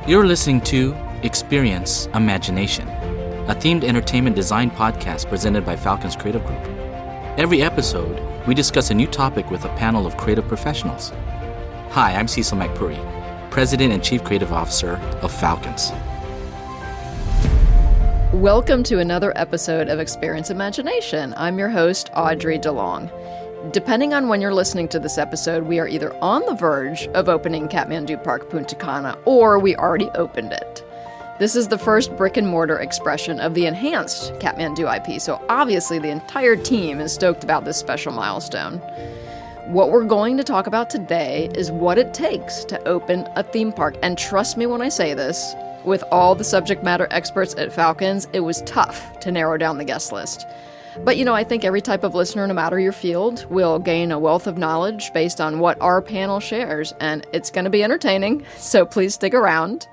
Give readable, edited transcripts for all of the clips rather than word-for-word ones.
You're listening to Experience Imagination, a themed entertainment design podcast presented by Falcon's Creative Group. Every episode, we discuss a new topic with a panel of creative professionals. Hi, I'm Cecil McPuri, President and Chief Creative Officer of Falcons. Welcome to another episode of Experience Imagination. I'm your host, Audrey DeLong. Depending on when you're listening to this episode, we are either on the verge of opening Katmandu Park, Punta Cana, or we already opened it. This is the first brick-and-mortar expression of the enhanced Katmandu IP, so obviously the entire team is stoked about this special milestone. What we're going to talk about today is what it takes to open a theme park, and trust me when I say this, with all the subject matter experts at Falcons, it was tough to narrow down the guest list. But I think every type of listener, no matter your field, will gain a wealth of knowledge based on what our panel shares, and it's going to be entertaining, so please stick around.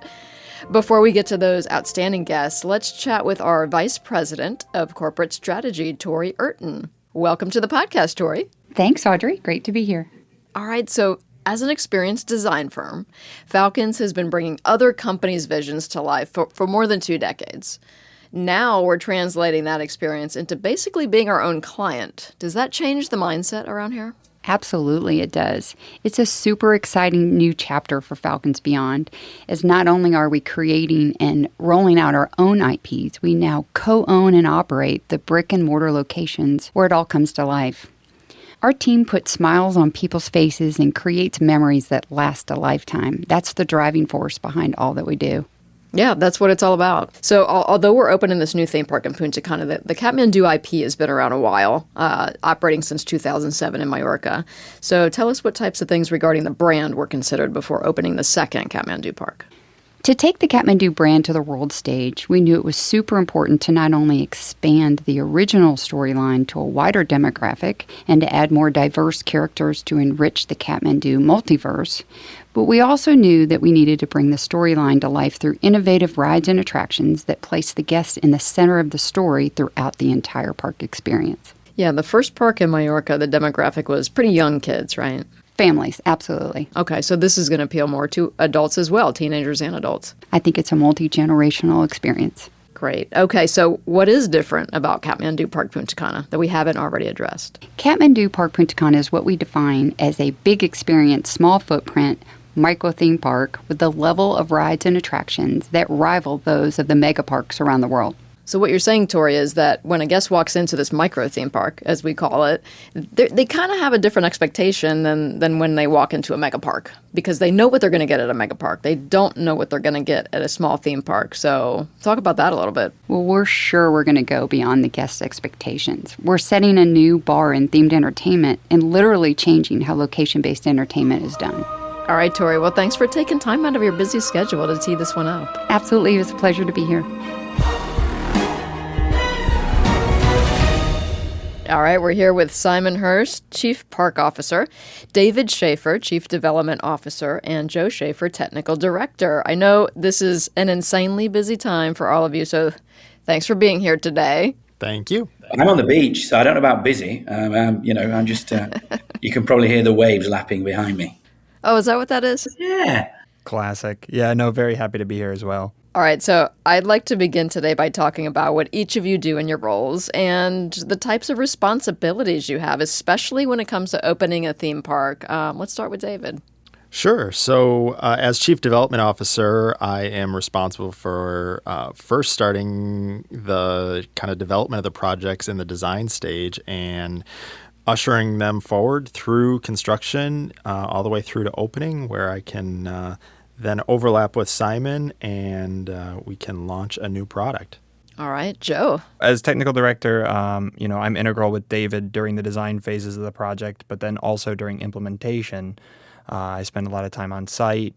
Before we get to those outstanding guests, let's chat with our Vice President of Corporate Strategy, Tori Urton. Welcome to the podcast, Tori. Thanks, Audrey. Great to be here. All right, so as an experienced design firm, Falcons has been bringing other companies' visions to life for more than 2 decades. Now we're translating that experience into basically being our own client. Does that change the mindset around here? Absolutely, it does. It's a super exciting new chapter for Falcons Beyond, as not only are we creating and rolling out our own IPs, we now co-own and operate the brick-and-mortar locations where it all comes to life. Our team puts smiles on people's faces and creates memories that last a lifetime. That's the driving force behind all that we do. Yeah, that's what it's all about. So although we're opening this new theme park in Punta Cana, the Katmandu IP has been around a while, operating since 2007 in Mallorca. So tell us what types of things regarding the brand were considered before opening the second Katmandu Park. To take the Katmandu brand to the world stage, we knew it was super important to not only expand the original storyline to a wider demographic and to add more diverse characters to enrich the Katmandu multiverse, but we also knew that we needed to bring the storyline to life through innovative rides and attractions that place the guests in the center of the story throughout the entire park experience. Yeah, the first park in Mallorca, the demographic was pretty young kids, right? Families, absolutely. Okay, so this is going to appeal more to adults as well, teenagers and adults. I think it's a multi-generational experience. Great. Okay, so what is different about Katmandu Park Punta Cana that we haven't already addressed? Katmandu Park Punta Cana is what we define as a big experience, small footprint, micro theme park with the level of rides and attractions that rival those of the mega parks around the world. So what you're saying, Tori, is that when a guest walks into this micro theme park, as we call it, they kind of have a different expectation than when they walk into a mega park, because they know what they're going to get at a mega park. They don't know what they're going to get at a small theme park. So talk about that a little bit. Well, we're sure we're going to go beyond the guest expectations. We're setting a new bar in themed entertainment and literally changing how location-based entertainment is done. All right, Tori. Well, thanks for taking time out of your busy schedule to tee this one up. Absolutely. It was a pleasure to be here. All right, we're here with Simon Hurst, Chief Park Officer, David Schaefer, Chief Development Officer, and Joe Schaefer, Technical Director. I know this is an insanely busy time for all of you, so thanks for being here today. Thank you. I'm on the beach, so I don't know about busy. I'm just, you can probably hear the waves lapping behind me. Oh, is that what that is? Yeah. Classic. Yeah, no, very happy to be here as well. All right, so I'd like to begin today by talking about what each of you do in your roles and the types of responsibilities you have, especially when it comes to opening a theme park. Let's start with David. Sure. So as Chief Development Officer, I am responsible for first starting the kind of development of the projects in the design stage and ushering them forward through construction all the way through to opening, where I can then overlap with Simon and we can launch a new product. All right, Joe. As technical director, I'm integral with David during the design phases of the project, but then also during implementation. I spend a lot of time on site.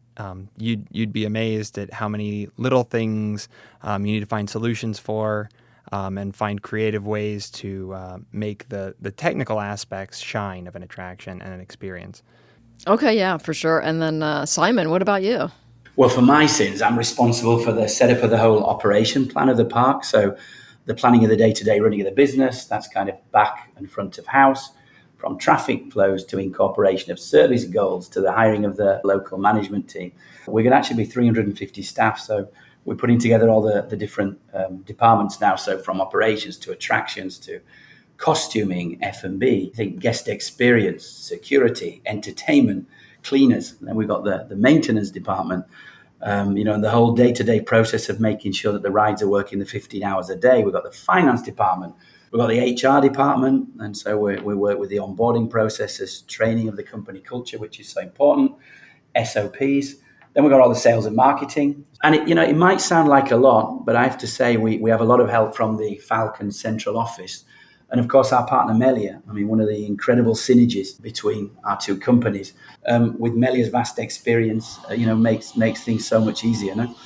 You'd be amazed at how many little things you need to find solutions for and find creative ways to make the technical aspects shine of an attraction and an experience. Okay, yeah, for sure. And then Simon, what about you? Well, for my sins, I'm responsible for the setup of the whole operation plan of the park. So the planning of the day-to-day running of the business, that's kind of back and front of house. from traffic flows to incorporation of service goals to the hiring of the local management team. We're going to actually be 350 staff, so we're putting together all the different departments now, so from operations to attractions to costuming, F&B, I think guest experience, security, entertainment, cleaners. And then we've got the maintenance department, and the whole day-to-day process of making sure that the rides are working the 15 hours a day. We've got the finance department. We've got the HR department. And so we work with the onboarding processes, training of the company culture, which is so important, SOPs. Then we've got all the sales and marketing. And it might sound like a lot, but I have to say we have a lot of help from the Falcon central office. And of course, our partner Melia. I mean, one of the incredible synergies between our two companies, with Melia's vast experience, makes things so much easier. No?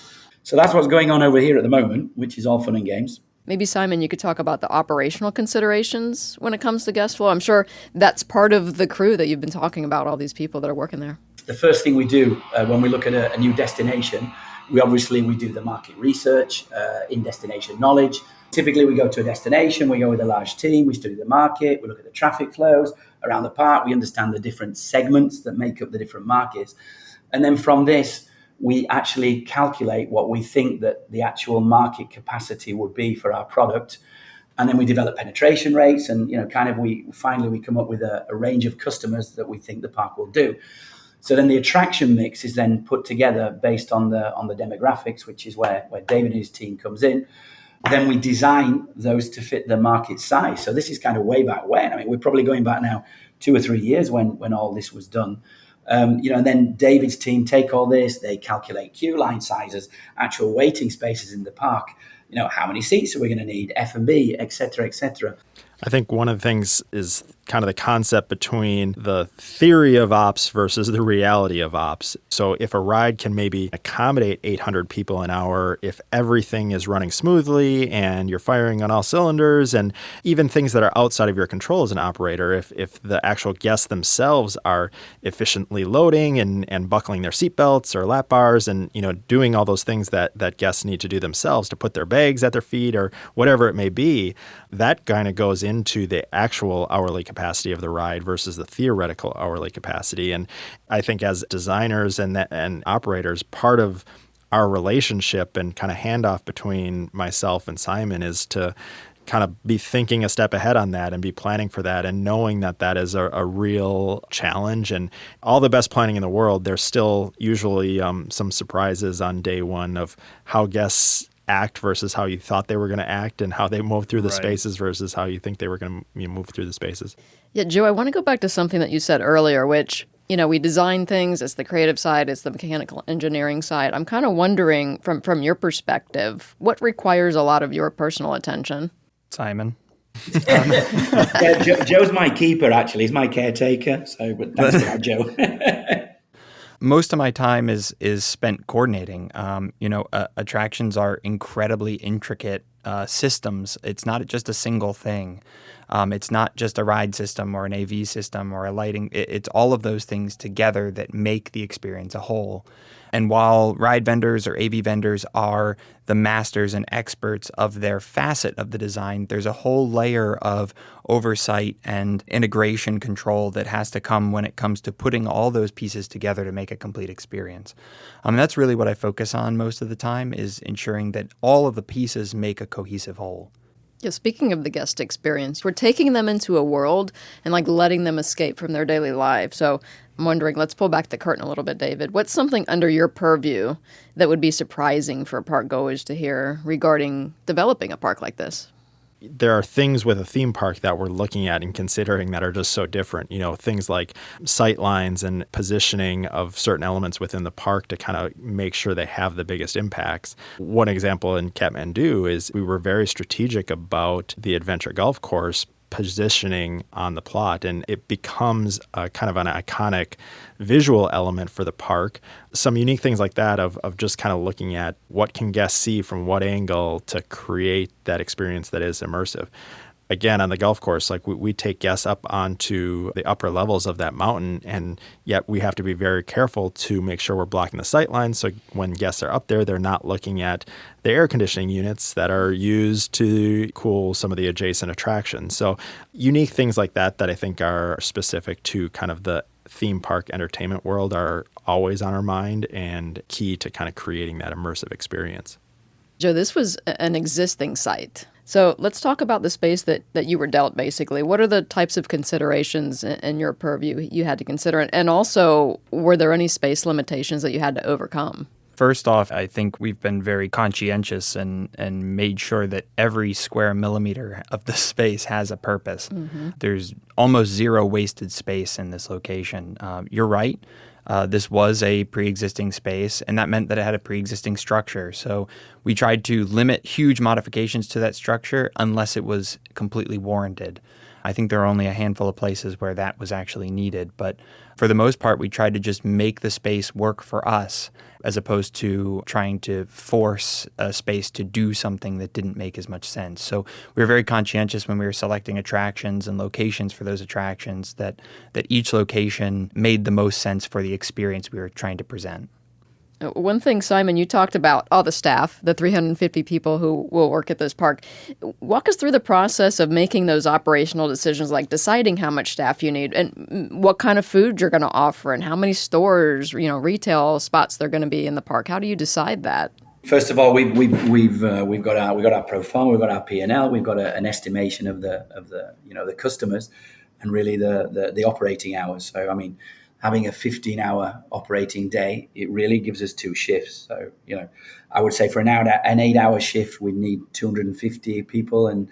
So that's what's going on over here at the moment, which is all fun and games. Maybe, Simon, you could talk about the operational considerations when it comes to guest flow. I'm sure that's part of the crew that you've been talking about, all these people that are working there. The first thing we do when we look at a new destination, we do the market research, in-destination knowledge. Typically, we go to a destination, we go with a large team, we study the market, we look at the traffic flows around the park, we understand the different segments that make up the different markets. And then from this, we actually calculate what we think that the actual market capacity would be for our product. And then we develop penetration rates and, we come up with a range of customers that we think the park will do. So then the attraction mix is then put together based on the demographics, which is where David and his team comes in. Then we design those to fit the market size. So this is kind of way back when. I mean, we're probably going back now 2 or 3 years when all this was done. And then David's team take all this, they calculate queue line sizes, actual waiting spaces in the park, how many seats are we going to need, F&B, et cetera, et cetera. I think one of the things is kind of the concept between the theory of ops versus the reality of ops. So if a ride can maybe accommodate 800 people an hour, if everything is running smoothly and you're firing on all cylinders, and even things that are outside of your control as an operator, if the actual guests themselves are efficiently loading and buckling their seatbelts or lap bars and doing all those things that guests need to do themselves to put their bags at their feet or whatever it may be, that kind of goes into the actual hourly capacity of the ride versus the theoretical hourly capacity. And I think as designers and operators, part of our relationship and kind of handoff between myself and Simon is to kind of be thinking a step ahead on that and be planning for that and knowing that is a real challenge. And all the best planning in the world, there's still usually some surprises on day one of how guests act versus how you thought they were going to act and how they move through the spaces versus how you think they were going to move through the spaces. Yeah, Joe, I want to go back to something that you said earlier, which, we design things, it's the creative side, it's the mechanical engineering side. I'm kind of wondering from your perspective, what requires a lot of your personal attention? Simon. Yeah, Joe's my keeper, actually. He's my caretaker. So but thanks for that, Joe. Most of my time is spent coordinating. Attractions are incredibly intricate systems. It's not just a single thing. It's not just a ride system or an AV system or a lighting. It's all of those things together that make the experience a whole. And while ride vendors or AV vendors are the masters and experts of their facet of the design, there's a whole layer of oversight and integration control that has to come when it comes to putting all those pieces together to make a complete experience. That's really what I focus on most of the time, is ensuring that all of the pieces make a cohesive whole. Yeah, speaking of the guest experience, we're taking them into a world and letting them escape from their daily life. So I'm wondering, let's pull back the curtain a little bit, David. What's something under your purview that would be surprising for park goers to hear regarding developing a park like this? There are things with a theme park that we're looking at and considering that are just so different. Things like sight lines and positioning of certain elements within the park to kind of make sure they have the biggest impacts. One example in Katmandu is we were very strategic about the adventure golf course positioning on the plot, and it becomes a kind of an iconic visual element for the park. Some unique things like that of just kind of looking at what can guests see from what angle to create that experience that is immersive. again, on the golf course, like we take guests up onto the upper levels of that mountain, and yet we have to be very careful to make sure we're blocking the sight lines. So when guests are up there, they're not looking at the air conditioning units that are used to cool some of the adjacent attractions. So unique things like that I think are specific to kind of the theme park entertainment world are always on our mind and key to kind of creating that immersive experience. Joe, this was an existing site. So let's talk about the space that you were dealt, basically. What are the types of considerations in your purview you had to consider? And also, were there any space limitations that you had to overcome? First off, I think we've been very conscientious and made sure that every square millimeter of the space has a purpose. Mm-hmm. There's almost zero wasted space in this location. You're right. This was a pre-existing space, and that meant that it had a pre-existing structure. So we tried to limit huge modifications to that structure unless it was completely warranted. I think there are only a handful of places where that was actually needed. But for the most part, we tried to just make the space work for us as opposed to trying to force a space to do something that didn't make as much sense. So we were very conscientious when we were selecting attractions and locations for those attractions that each location made the most sense for the experience we were trying to present. One thing, Simon, you talked about all the staff, the 350 people who will work at this park. Walk us through the process of making those operational decisions, like deciding how much staff you need and what kind of food you're going to offer and how many stores, retail spots there are going to be in the park. How do you decide that? First of all, we've got our pro forma, we've got our P&L, we've got an estimation of the customers and really the operating hours. So I mean, having a 15-hour operating day, it really gives us 2 shifts. So, I would say for an 8-hour shift, we need 250 people. And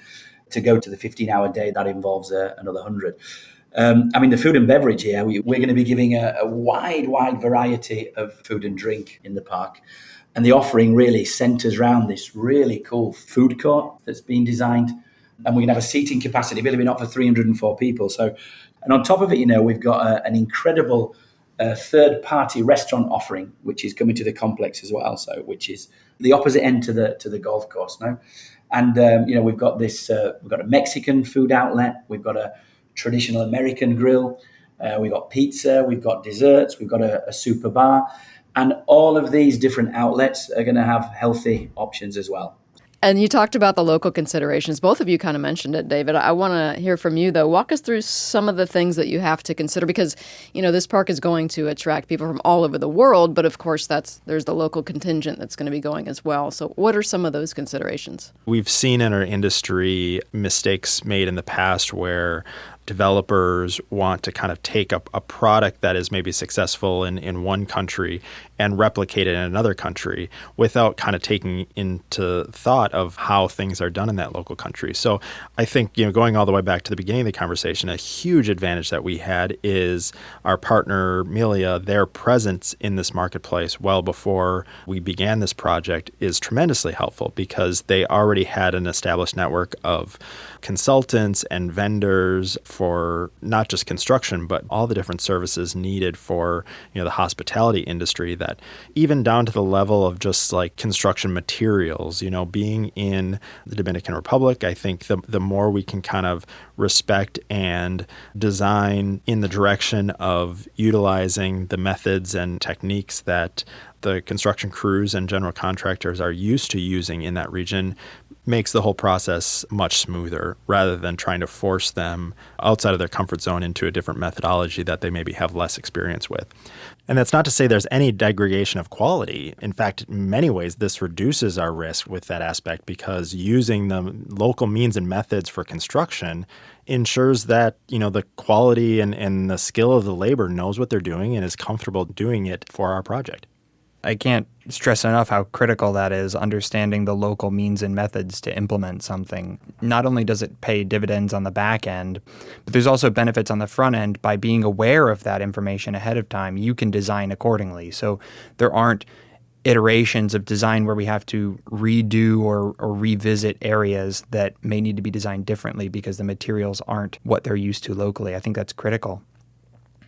to go to the 15-hour day, that involves another 100. The food and beverage here, we're going to be giving a wide variety of food and drink in the park. And the offering really centers around this really cool food court that's been designed. And we're going to have a seating capacity, believe it or not, for 304 people. So, and on top of it, we've got an incredible third-party restaurant offering, which is coming to the complex as well. So, which is the opposite end to the golf course now. And we've got this. We've got a Mexican food outlet. We've got a traditional American grill. We've got pizza. We've got desserts. We've got a super bar, and all of these different outlets are going to have healthy options as well. And you talked about the local considerations. Both of you kind of mentioned it, David. I want to hear from you, though. Walk us through some of the things that you have to consider because, this park is going to attract people from all over the world. But, of course, there's the local contingent that's going to be going as well. So what are some of those considerations? We've seen in our industry mistakes made in the past where developers want to kind of take a product that is maybe successful in one country and replicate it in another country without kind of taking into thought of how things are done in that local country. So I think, going all the way back to the beginning of the conversation, a huge advantage that we had is our partner, Melia, their presence in this marketplace well before we began this project is tremendously helpful because they already had an established network of consultants and vendors for not just construction, but all the different services needed for, the hospitality industry that even down to the level of just like construction materials, being in the Dominican Republic, I think the more we can kind of respect and design in the direction of utilizing the methods and techniques that the construction crews and general contractors are used to using in that region makes the whole process much smoother rather than trying to force them outside of their comfort zone into a different methodology that they maybe have less experience with. And that's not to say there's any degradation of quality. In fact, in many ways, this reduces our risk with that aspect because using the local means and methods for construction ensures that, the quality and the skill of the labor knows what they're doing and is comfortable doing it for our project. I can't stress enough how critical that is, understanding the local means and methods to implement something. Not only does it pay dividends on the back end, but there's also benefits on the front end. By being aware of that information ahead of time, you can design accordingly. So there aren't iterations of design where we have to redo or revisit areas that may need to be designed differently because the materials aren't what they're used to locally. I think that's critical.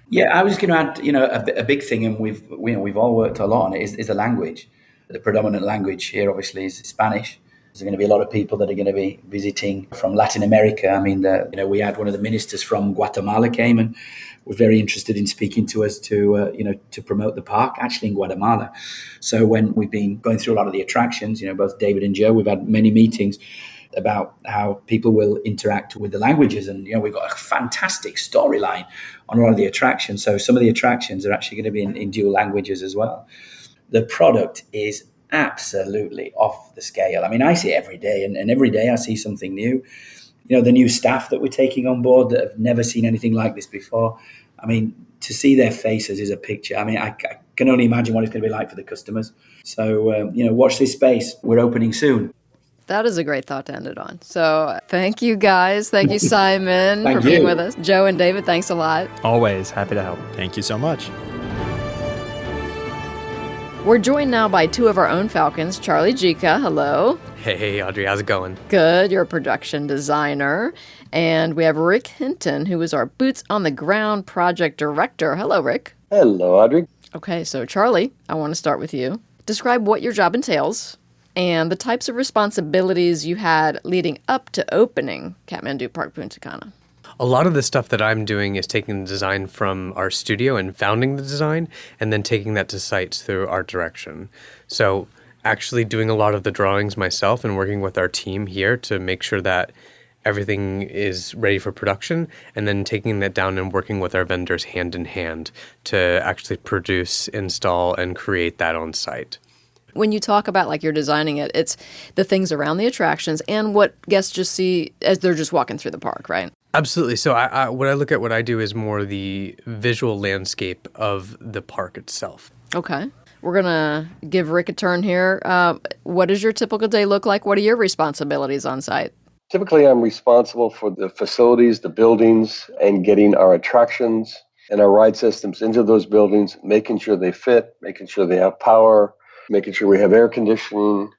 Yeah, I was going to add, a big thing, and we've all worked a lot on it, is the language. The predominant language here, obviously, is Spanish. There's going to be a lot of people that are going to be visiting from Latin America. I mean, we had one of the ministers from Guatemala came and was very interested in speaking to us to promote the park, actually in Guatemala. So when we've been going through a lot of the attractions, both David and Joe, we've had many meetings about how people will interact with the languages. And, we've got a fantastic storyline on a lot of the attractions. So some of the attractions are actually going to be in dual languages as well. The product is absolutely off the scale. I mean, I see it every day, and every day I see something new. The new staff that we're taking on board that have never seen anything like this before. I mean, to see their faces is a picture. I mean, I can only imagine what it's going to be like for the customers. So, watch this space. We're opening soon. That is a great thought to end it on. So thank you, guys. Thank you, Simon, Thank for being you. with us. Joe and David, thanks a lot. Always happy to help. Thank you so much. We're joined now by two of our own Falcons, Charlie Jica, hello. Hey, Audrey, how's it going? Good, you're a production designer. And we have Rick Hinton, who is our boots on the ground project director. Hello, Rick. Hello, Audrey. Okay, so Charlie, I want to start with you. Describe what your job entails and the types of responsibilities you had leading up to opening Katmandu Park, Punta Cana. A lot of the stuff that I'm doing is taking the design from our studio and founding the design, and then taking that to sites through art direction. So actually doing a lot of the drawings myself and working with our team here to make sure that everything is ready for production, and then taking that down and working with our vendors hand in hand to actually produce, install, and create that on site. When you talk about like you're designing it, it's the things around the attractions and what guests just see as they're just walking through the park, right? Absolutely. So what I do is more the visual landscape of the park itself. Okay. We're going to give Rick a turn here. What does your typical day look like? What are your responsibilities on site? Typically, I'm responsible for the facilities, the buildings, and getting our attractions and our ride systems into those buildings, making sure they fit, making sure they have power, making sure we have air conditioning.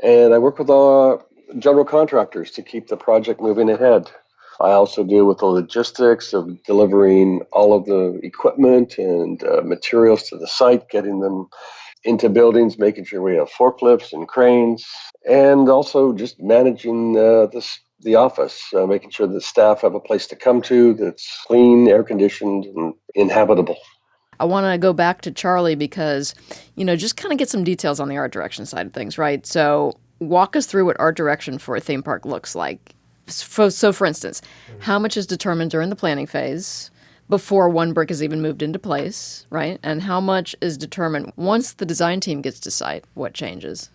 And I work with all general contractors to keep the project moving ahead. I also deal with the logistics of delivering all of the equipment and materials to the site, getting them into buildings, making sure we have forklifts and cranes, and also just managing the office, making sure that staff have a place to come to that's clean, air-conditioned, and inhabitable. I want to go back to Charlie because, just kind of get some details on the art direction side of things, right? So walk us through what art direction for a theme park looks like. So for instance, how much is determined during the planning phase before one brick is even moved into place, right? And how much is determined once the design team gets to site? What changes?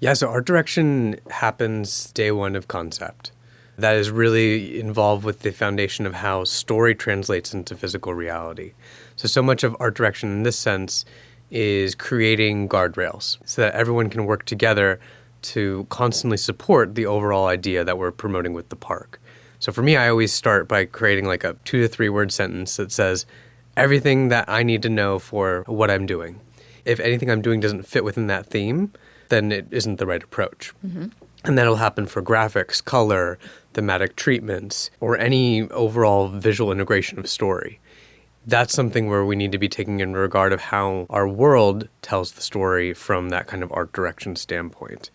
Yeah, so art direction happens day one of concept. That is really involved with the foundation of how story translates into physical reality. So much of art direction in this sense is creating guardrails so that everyone can work together to constantly support the overall idea that we're promoting with the park. So for me, I always start by creating like a 2 to 3 word sentence that says everything that I need to know for what I'm doing. If anything I'm doing doesn't fit within that theme, then it isn't the right approach. Mm-hmm. And that'll happen for graphics, color, thematic treatments, or any overall visual integration of story. That's something where we need to be taking in regard of how our world tells the story from that kind of art direction standpoint.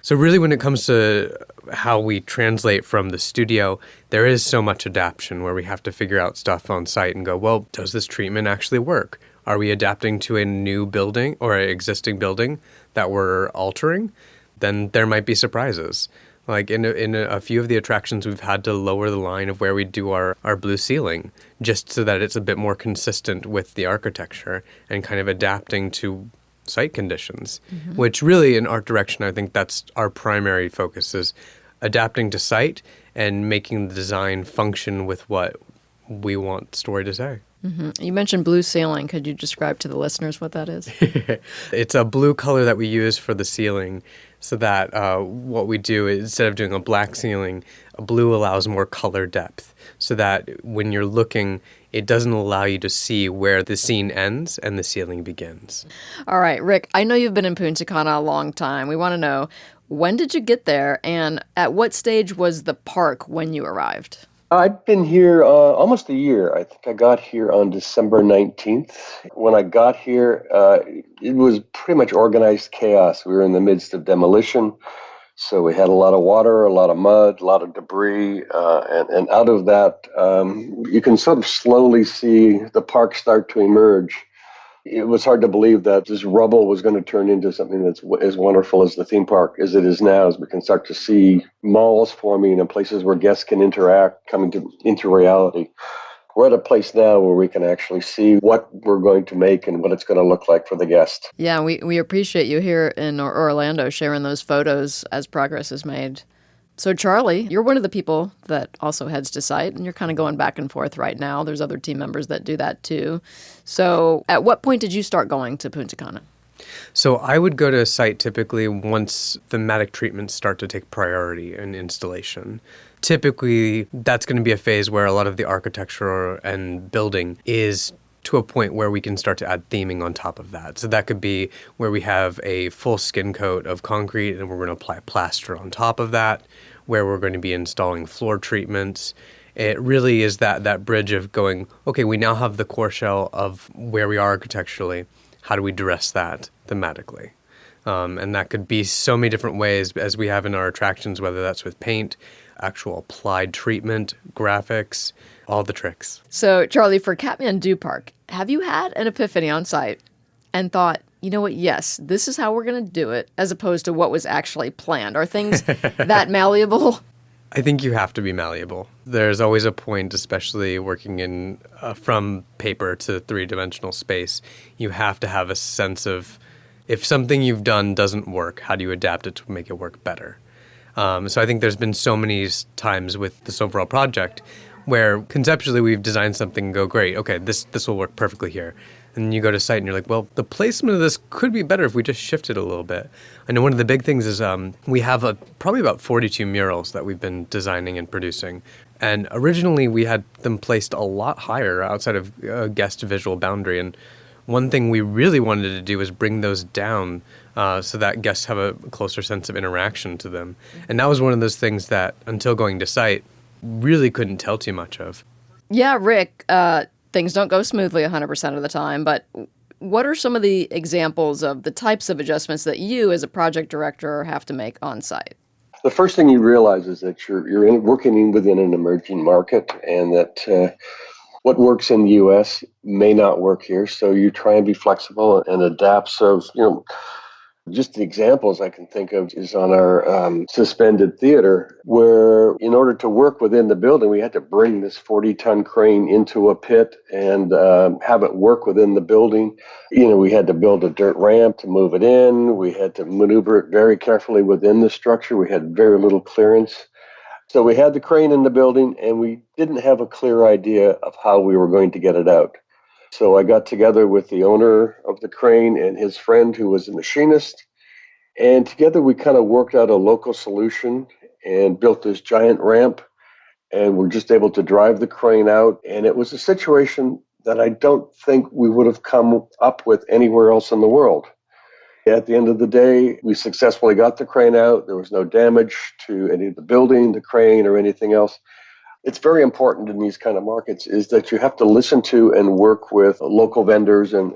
So really when it comes to how we translate from the studio, there is so much adaptation where we have to figure out stuff on site and go, well, does this treatment actually work? Are we adapting to a new building or an existing building that we're altering? Then there might be surprises. Like in a few of the attractions, we've had to lower the line of where we do our blue ceiling just so that it's a bit more consistent with the architecture and kind of adapting to site conditions, which really in art direction, I think that's our primary focus is adapting to site and making the design function with what we want the story to say. Mm-hmm. You mentioned blue ceiling. Could you describe to the listeners what that is? It's a blue color that we use for the ceiling so that what we do is instead of doing a black ceiling, blue allows more color depth so that when you're looking, it doesn't allow you to see where the scene ends and the ceiling begins. All right, Rick, I know you've been in Punta Cana a long time. We want to know, when did you get there and at what stage was the park when you arrived? I've been here almost a year. I think I got here on December 19th. When I got here, it was pretty much organized chaos. We were in the midst of demolition. So we had a lot of water, a lot of mud, a lot of debris, and out of that, you can sort of slowly see the park start to emerge. It was hard to believe that this rubble was going to turn into something that's as wonderful as the theme park as it is now, as we can start to see malls forming and places where guests can interact, coming into reality. We're at a place now where we can actually see what we're going to make and what it's going to look like for the guest. Yeah, we appreciate you here in Orlando sharing those photos as progress is made. So, Charlie, you're one of the people that also heads to site, and you're kind of going back and forth right now. There's other team members that do that too. So, at what point did you start going to Punta Cana? So I would go to a site typically once thematic treatments start to take priority in installation. Typically, that's going to be a phase where a lot of the architecture and building is to a point where we can start to add theming on top of that. So that could be where we have a full skin coat of concrete and we're going to apply plaster on top of that, where we're going to be installing floor treatments. It really is that bridge of going, okay, we now have the core shell of where we are architecturally. How do we dress that thematically? And that could be so many different ways as we have in our attractions, whether that's with paint, actual applied treatment, graphics, all the tricks. So, Charlie, for Katmandu Park, have you had an epiphany on site and thought, you know what, yes, this is how we're going to do it, as opposed to what was actually planned? Are things that malleable? I think you have to be malleable. There's always a point, especially working in from paper to three-dimensional space, you have to have a sense of if something you've done doesn't work, how do you adapt it to make it work better? So I think there's been so many times with this overall project where conceptually we've designed something and go, great, okay, this will work perfectly here. And then you go to site and you're like, well, the placement of this could be better if we just shifted a little bit. I know one of the big things is we have probably about 42 murals that we've been designing and producing. And originally we had them placed a lot higher outside of guest visual boundary. And one thing we really wanted to do was bring those down so that guests have a closer sense of interaction to them. And that was one of those things that, until going to site, really couldn't tell too much of. Yeah, Rick, things don't go smoothly 100% of the time, but what are some of the examples of the types of adjustments that you as a project director have to make on site? The first thing you realize is that you're working within an emerging market, and that what works in the U.S. may not work here. So you try and be flexible and adapt. So, just the examples I can think of is on our suspended theater, where in order to work within the building, we had to bring this 40-ton crane into a pit and have it work within the building. We had to build a dirt ramp to move it in. We had to maneuver it very carefully within the structure. We had very little clearance. So we had the crane in the building, and we didn't have a clear idea of how we were going to get it out. So I got together with the owner of the crane and his friend who was a machinist, and together we kind of worked out a local solution and built this giant ramp, and we're just able to drive the crane out. And it was a situation that I don't think we would have come up with anywhere else in the world. At the end of the day, we successfully got the crane out. There was no damage to any of the building, the crane, or anything else. It's very important in these kind of markets is that you have to listen to and work with local vendors and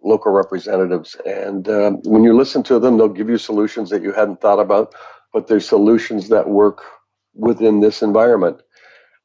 local representatives. And when you listen to them, they'll give you solutions that you hadn't thought about, but they're solutions that work within this environment.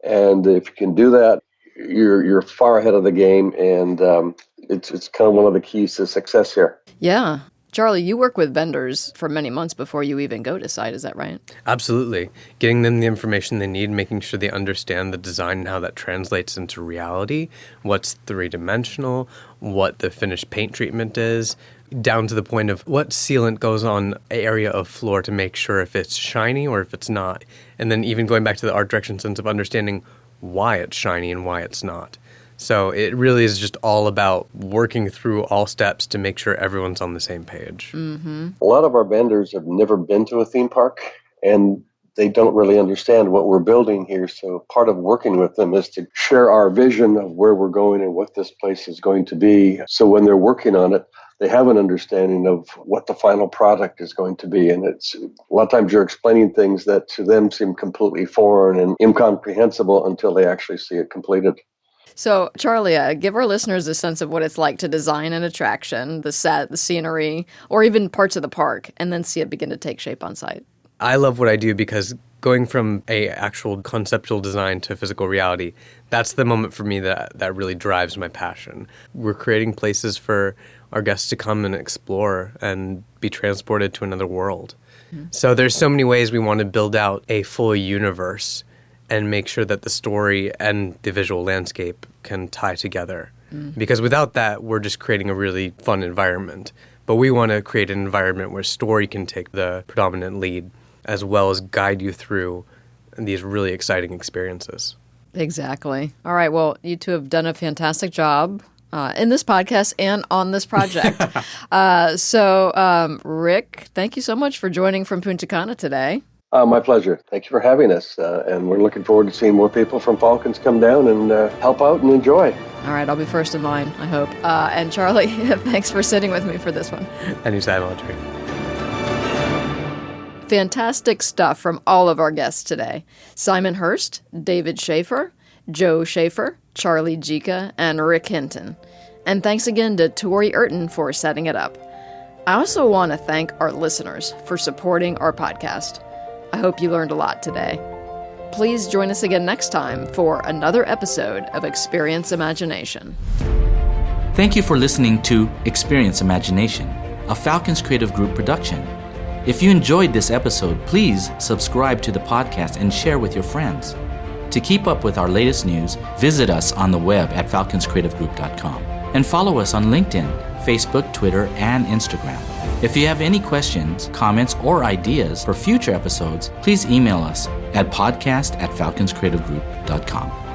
And if you can do that, you're far ahead of the game, and it's kind of one of the keys to success here. Yeah. Charlie, you work with vendors for many months before you even go to site, is that right? Absolutely. Getting them the information they need, making sure they understand the design and how that translates into reality, what's three-dimensional, what the finished paint treatment is, down to the point of what sealant goes on an area of floor to make sure if it's shiny or if it's not. And then even going back to the art direction sense of understanding why it's shiny and why it's not. So it really is just all about working through all steps to make sure everyone's on the same page. Mm-hmm. A lot of our vendors have never been to a theme park, and they don't really understand what we're building here. So part of working with them is to share our vision of where we're going and what this place is going to be. So when they're working on it, they have an understanding of what the final product is going to be. And it's a lot of times you're explaining things that to them seem completely foreign and incomprehensible until they actually see it completed. So, Charlie, give our listeners a sense of what it's like to design an attraction, the set, the scenery, or even parts of the park, and then see it begin to take shape on site. I love what I do because going from a actual conceptual design to physical reality, that's the moment for me that really drives my passion. We're creating places for our guests to come and explore and be transported to another world. So there's so many ways we want to build out a full universe and make sure that the story and the visual landscape can tie together. Because without that, we're just creating a really fun environment. But we want to create an environment where story can take the predominant lead, as well as guide you through these really exciting experiences. Exactly. All right. Well, you two have done a fantastic job in this podcast and on this project. Rick, thank you so much for joining from Punta Cana today. My pleasure. Thank you for having us. And we're looking forward to seeing more people from Falcons come down and help out and enjoy. All right. I'll be first in line, I hope. And Charlie, thanks for sitting with me for this one. Anytime, Audrey. Fantastic stuff from all of our guests today. Simon Hurst, David Schaefer, Joe Schaefer, Charlie Jika, and Rick Hinton. And thanks again to Tori Urton for setting it up. I also want to thank our listeners for supporting our podcast. I hope you learned a lot today. Please join us again next time for another episode of Experience Imagination. Thank you for listening to Experience Imagination, a Falcons Creative Group production. If you enjoyed this episode, please subscribe to the podcast and share with your friends. To keep up with our latest news, visit us on the web at falconscreativegroup.com and follow us on LinkedIn, Facebook, Twitter, and Instagram. If you have any questions, comments, or ideas for future episodes, please email us at podcast@falconscreativegroup.com.